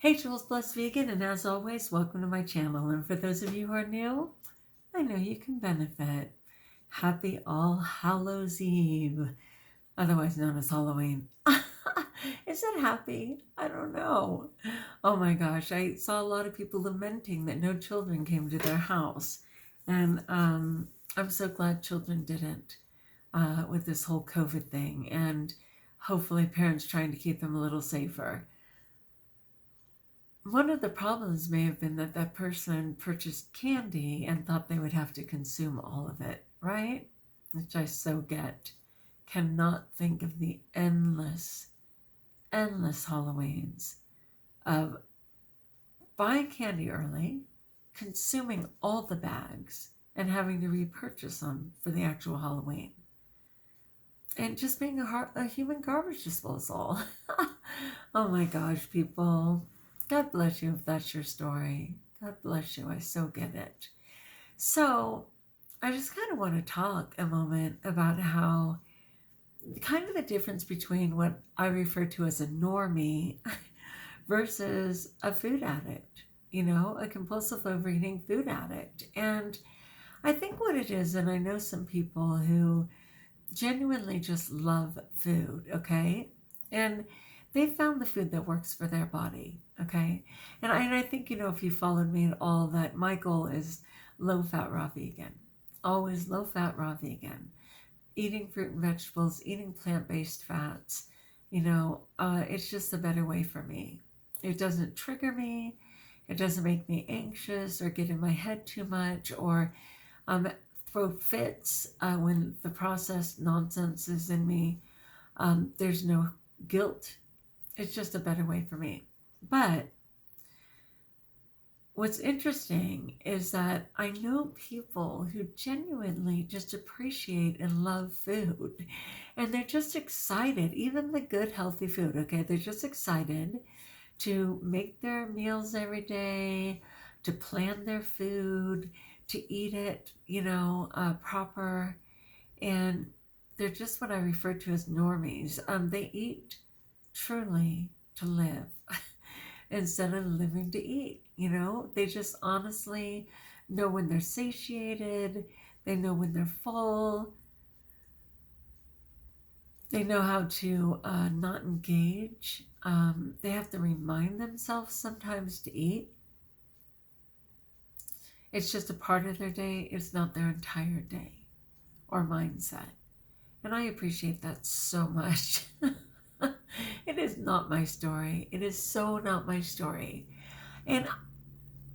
Hey, JulesBlessedVegan, and as always, welcome to my channel. And for those of you who are new, I know you can benefit. Happy All Hallows Eve, otherwise known as Halloween. Is it happy? I don't know. Oh my gosh, I saw a lot of people lamenting that no children came to their house. And I'm so glad children didn't with this whole COVID thing. And hopefully parents trying to keep them a little safer. One of the problems may have been that that person purchased candy and thought they would have to consume all of it, right? Which I so get. Cannot think of the endless Halloweens of buying candy early, consuming all the bags, and having to repurchase them for the actual Halloween. And just being a human garbage disposal. Oh my gosh, people. God bless you if that's your story. God bless you. I so get it. So I just kind of want to talk a moment about how kind of the difference between what I refer to as a normie versus a food addict, a compulsive overeating food addict. And I think what it is, and I know some people who genuinely just love food, okay? And they found the food that works for their body, okay? And I think, if you followed me at all, that my goal is low-fat, raw vegan. Always low-fat, raw vegan. Eating fruit and vegetables, eating plant-based fats. It's just a better way for me. It doesn't trigger me. It doesn't make me anxious or get in my head too much or throw fits when the processed nonsense is in me. There's no guilt. It's just a better way for me. But what's interesting is that I know people who genuinely just appreciate and love food. And they're just excited, even the good, healthy food, okay? They're just excited to make their meals every day, to plan their food, to eat it, proper. And they're just what I refer to as normies. They eat truly to live instead of living to eat. They just honestly know when they're satiated. They know when they're full. They know how to not engage. They have to remind themselves sometimes to eat. It's just a part of their day. It's not their entire day or mindset. And I appreciate that so much. It is not my story. It is so not my story. And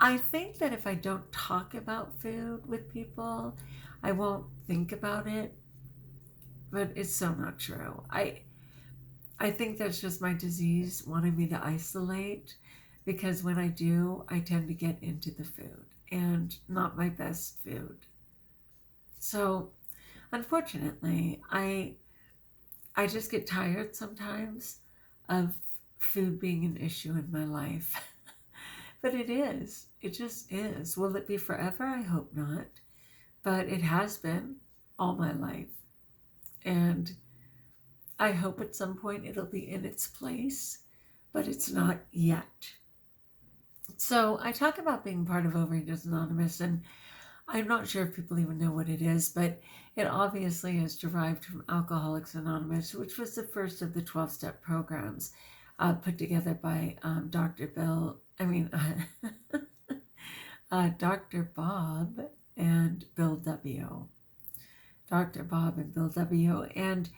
I think that if I don't talk about food with people, I won't think about it. But it's so not true. I think that's just my disease wanting me to isolate, because when I do, I tend to get into the food and not my best food. So unfortunately, I just get tired sometimes of food being an issue in my life. But it is. It just is. Will it be forever? I hope not. But it has been all my life. And I hope at some point it'll be in its place, but it's not yet. So I talk about being part of Overeaters Anonymous, and I'm not sure if people even know what it is, but it obviously is derived from Alcoholics Anonymous, which was the first of the 12-step programs put together by Dr. Bob and Bill W. Dr. Bob and Bill W. And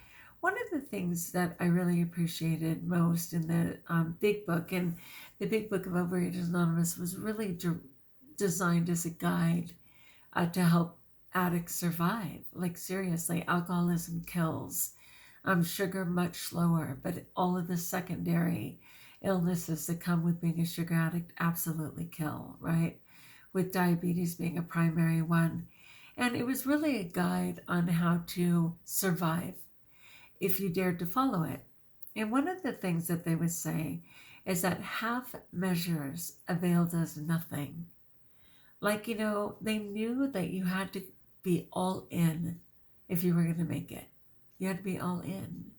one of the things that I really appreciated most in the big book, and the big book of Overeaters Anonymous was really designed as a guide to help addicts survive. Like seriously, alcoholism kills. Sugar much slower, but all of the secondary illnesses that come with being a sugar addict absolutely kill, right? With diabetes being a primary one. And it was really a guide on how to survive if you dared to follow it. And one of the things that they would say is that half measures availed us nothing. Like, they knew that you had to be all in if you were going to make it. You had to be all in.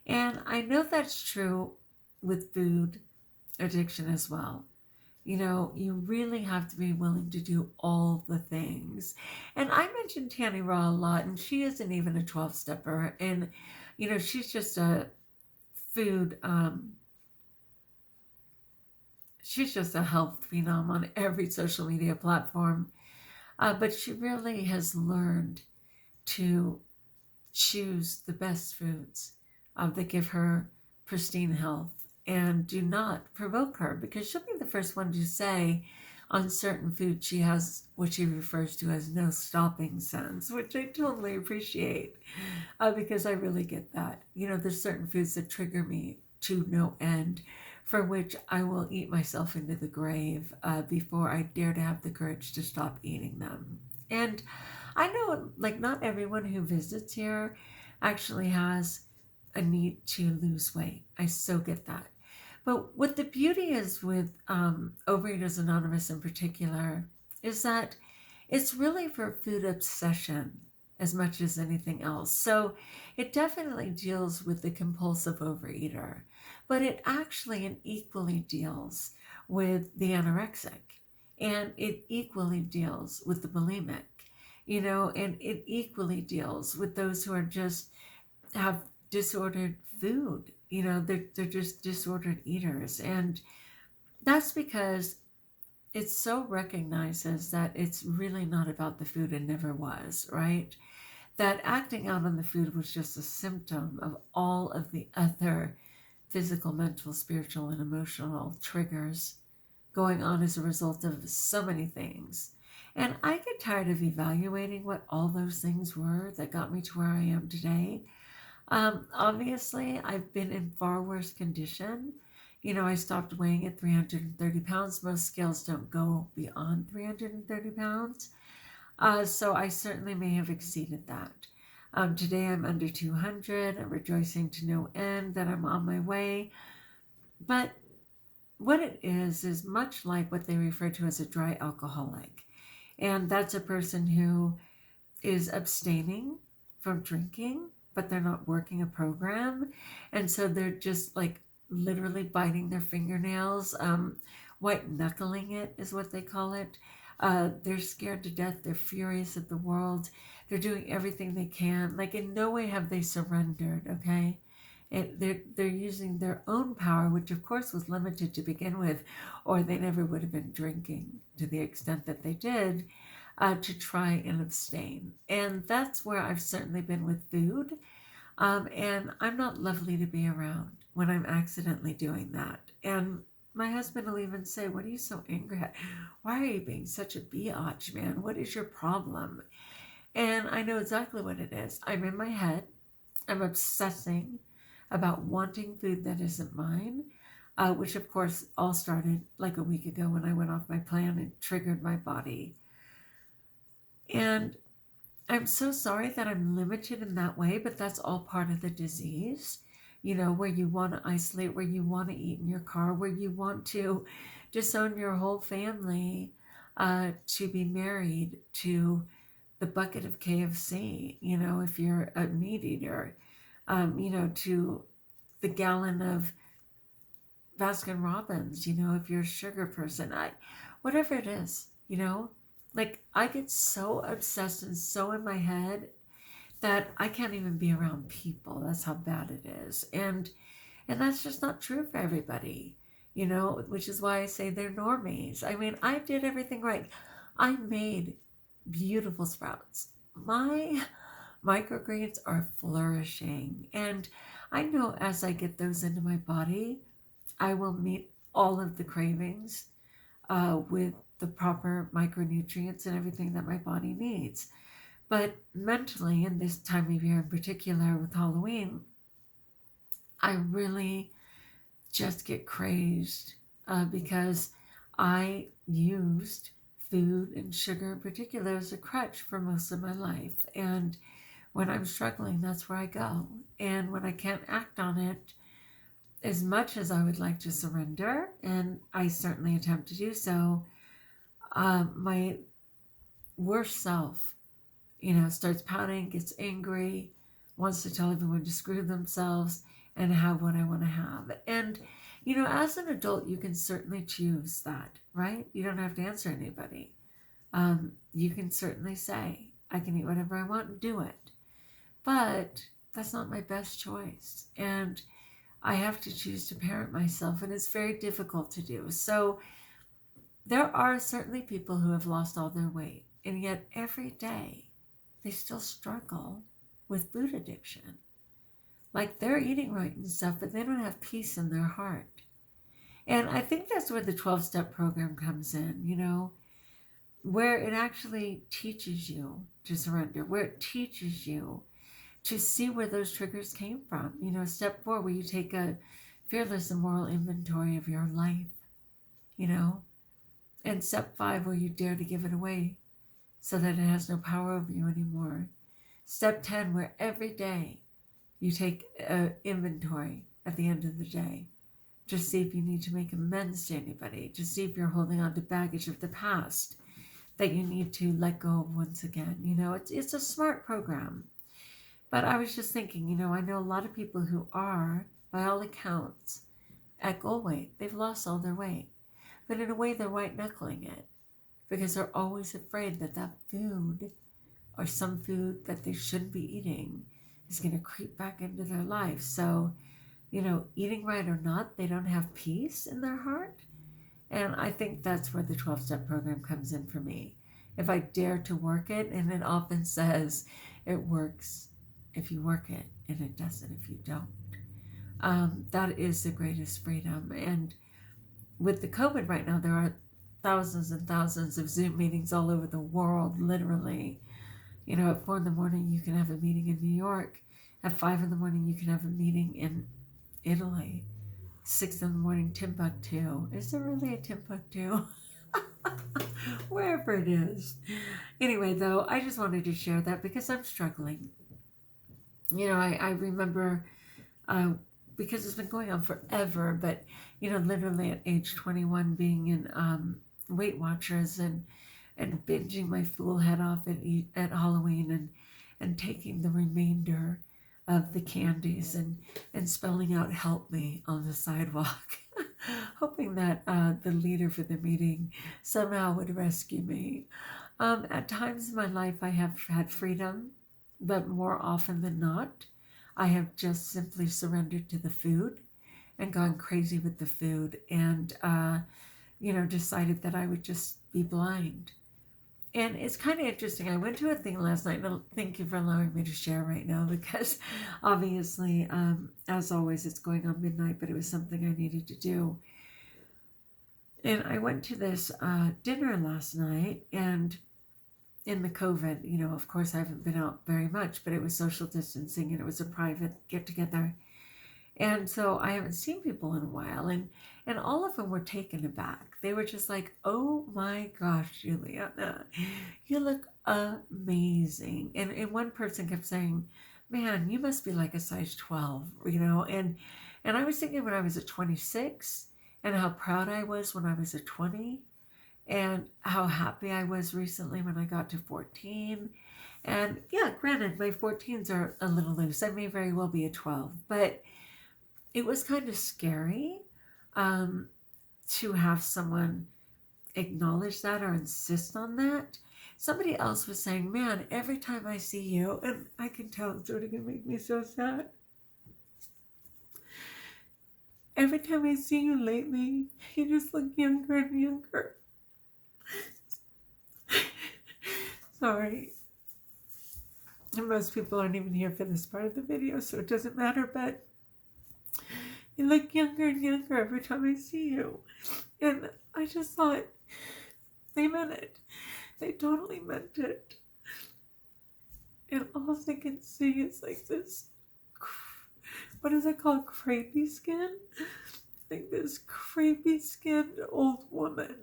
And I know that's true with food addiction as well. You know, you really have to be willing to do all the things. And I mentioned Tanny Raw a lot, and she isn't even a 12-stepper. And, you know, she's just a food, she's just a health phenom on every social media platform. But she really has learned to choose the best foods that give her pristine health and do not provoke her, because she'll be the first one to say on certain foods she has what she refers to as no stopping sense, which I totally appreciate because I really get that. You know, there's certain foods that trigger me to no end, for which I will eat myself into the grave before I dare to have the courage to stop eating them. And I know, like, not everyone who visits here actually has a need to lose weight. I so get that. But what the beauty is with Overeaters Anonymous in particular is that it's really for food obsession as much as anything else. So it definitely deals with the compulsive overeater, but it actually and equally deals with the anorexic, and it equally deals with the bulimic, you know, and it equally deals with those who are just have disordered food. You know, they're just disordered eaters. And that's because it so recognizes that it's really not about the food and never was, right? That acting out on the food was just a symptom of all of the other physical, mental, spiritual, and emotional triggers going on as a result of so many things. And I get tired of evaluating what all those things were that got me to where I am today. Obviously, I've been in far worse condition. You know, I stopped weighing at 330 pounds. Most scales don't go beyond 330 pounds. So I certainly may have exceeded that. Today I'm under 200. I'm rejoicing to no end that I'm on my way. But what it is much like what they refer to as a dry alcoholic. And that's a person who is abstaining from drinking, but they're not working a program. And so they're just like literally biting their fingernails. White-knuckling it is what they call it. They're scared to death. They're furious at the world. They're doing everything they can. Like, in no way have they surrendered, okay? They're using their own power, which of course was limited to begin with, or they never would have been drinking to the extent that they did, to try and abstain. And that's where I've certainly been with food. And I'm not lovely to be around when I'm accidentally doing that. And my husband will even say, "What are you so angry at? Why are you being such a biatch, man? What is your problem?" And I know exactly what it is. I'm in my head. I'm obsessing about wanting food that isn't mine, which of course all started like a week ago when I went off my plan and triggered my body. And I'm so sorry that I'm limited in that way, but that's all part of the disease. You know, where you want to isolate, where you want to eat in your car, where you want to disown your whole family to be married to the bucket of KFC, you know, if you're a meat eater, you know, to the gallon of Baskin Robbins, you know, if you're a sugar person, whatever it is, you know, like I get so obsessed and so in my head that I can't even be around people. That's how bad it is. And that's just not true for everybody, you know, which is why I say they're normies. I mean, I did everything right. I made beautiful sprouts. My microgreens are flourishing. And I know as I get those into my body, I will meet all of the cravings with the proper micronutrients and everything that my body needs. But mentally, in this time of year in particular with Halloween, I really just get crazed because I used food and sugar in particular as a crutch for most of my life. And when I'm struggling, that's where I go. And when I can't act on it, as much as I would like to surrender, and I certainly attempt to do so, my worst self, you know, starts pouting, gets angry, wants to tell everyone to screw themselves and have what I want to have. And, You know, as an adult, you can certainly choose that, right? You don't have to answer anybody. You can certainly say, I can eat whatever I want and do it. But that's not my best choice. And I have to choose to parent myself, and it's very difficult to do. So there are certainly people who have lost all their weight, and yet every day they still struggle with food addiction. Like, they're eating right and stuff, but they don't have peace in their heart. And I think that's where the 12-step program comes in, you know, where it actually teaches you to surrender, where it teaches you to see where those triggers came from. You know, step 4, where you take a fearless and moral inventory of your life, you know, and step 5, where you dare to give it away so that it has no power over you anymore. Step 10, where every day you take an inventory at the end of the day to see if you need to make amends to anybody, to see if you're holding on to baggage of the past that you need to let go of once again. You know, it's a smart program. But I was just thinking, you know, I know a lot of people who are, by all accounts, at goal weight. They've lost all their weight. But in a way, they're white-knuckling it because they're always afraid that that food or some food that they shouldn't be eating is going to creep back into their life. So, you know, eating right or not, they don't have peace in their heart. And I think that's where the 12-step program comes in for me. If I dare to work it, and it often says it works if you work it, and it doesn't if you don't. That is the greatest freedom. And with the COVID right now, there are thousands and thousands of Zoom meetings all over the world, literally. You know, at 4 in the morning, you can have a meeting in New York. At 5 in the morning, you can have a meeting in Italy. 6 in the morning, Timbuktu. Is there really a Timbuktu? Wherever it is. Anyway, though, I just wanted to share that because I'm struggling. You know, I remember, because it's been going on forever, but, you know, literally at age 21 being in Weight Watchers and binging my fool head off at Halloween and taking the remainder of the candies and spelling out "help me" on the sidewalk, hoping that the leader for the meeting somehow would rescue me. At times in my life I have had freedom, but more often than not, I have just simply surrendered to the food and gone crazy with the food and, you know, decided that I would just be blind. And it's kind of interesting. I went to a thing last night, and thank you for allowing me to share right now because obviously, as always, it's going on midnight, but it was something I needed to do. And I went to this dinner last night, and in the COVID, you know, of course, I haven't been out very much, but it was social distancing, and it was a private get-together. And so I haven't seen people in a while, and all of them were taken aback. They were just like, "Oh my gosh, Juliana, you look amazing." And one person kept saying, "Man, you must be like a size 12, you know?" And I was thinking when I was at 26 and how proud I was when I was at 20 and how happy I was recently when I got to 14. And yeah, granted, my 14s are a little loose. I may very well be a 12, but it was kind of scary to have someone acknowledge that or insist on that. Somebody else was saying, "Man, every time I see you," and I can tell it's sort of going to make me so sad. "Every time I see you lately, you just look younger and younger." Sorry. And most people aren't even here for this part of the video, so it doesn't matter, but you look younger and younger every time I see you. And I just thought, they meant it. They totally meant it. And all I can see is like this, what is it called? Crepey skin? Like this crepey skinned old woman.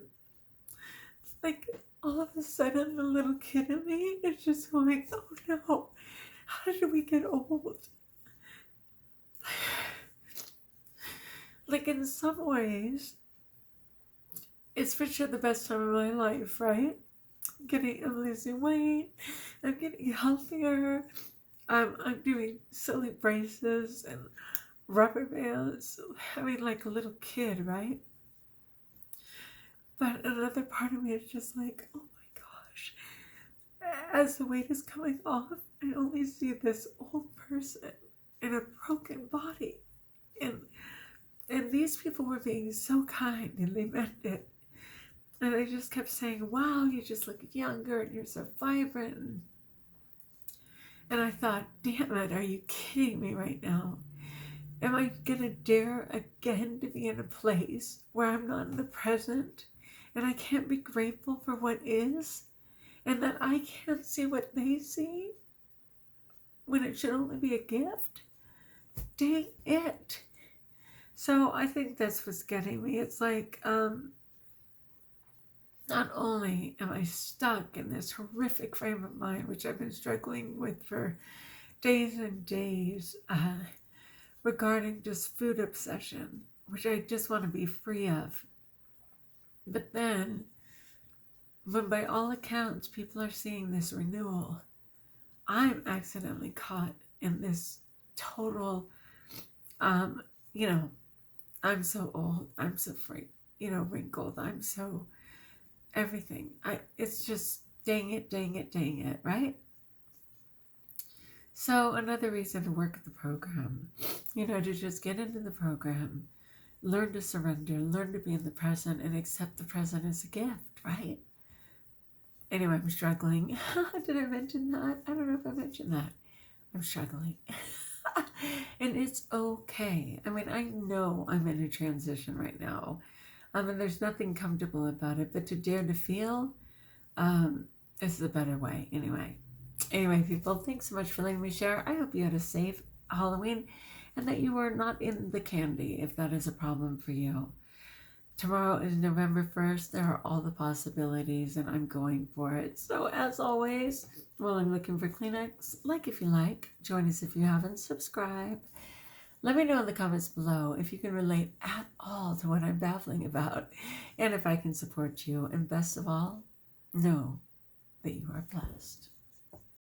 Like all of a sudden the little kid in me is just going, "Oh no, how did we get old?" Like in some ways, it's for sure the best time of my life, right? I'm losing weight, I'm getting healthier, I'm doing silly braces, and rubber bands. I mean, like a little kid, right? But another part of me is just like, oh my gosh. As the weight is coming off, I only see this old person in a broken body. And these people were being so kind and they meant it. And I just kept saying, wow, you just look younger and you're so vibrant. And I thought, damn it, are you kidding me right now? Am I going to dare again to be in a place where I'm not in the present and I can't be grateful for what is and that I can't see what they see when it should only be a gift? Dang it. So I think that's what's getting me. It's like, not only am I stuck in this horrific frame of mind, which I've been struggling with for days and days, regarding just food obsession, which I just want to be free of. But then, when by all accounts people are seeing this renewal, I'm accidentally caught in this total, I'm so old, I'm so free, wrinkled, I'm so everything. It's just dang it, right? So another reason to work at the program, to just get into the program, learn to surrender, learn to be in the present, and accept the present as a gift, right? Anyway, I'm struggling. Did I mention that? I don't know if I mentioned that. I'm struggling. And it's okay. I mean, I know I'm in a transition right now. And there's nothing comfortable about it, but to dare to feel is the better way. Anyway, people, thanks so much for letting me share. I hope you had a safe Halloween and that you were not in the candy if that is a problem for you. Tomorrow is November 1st. There are all the possibilities and I'm going for it. So as always, while I'm looking for Kleenex, like if you like, join us if you haven't, subscribe. Let me know in the comments below if you can relate at all to what I'm babbling about and if I can support you. And best of all, know that you are blessed.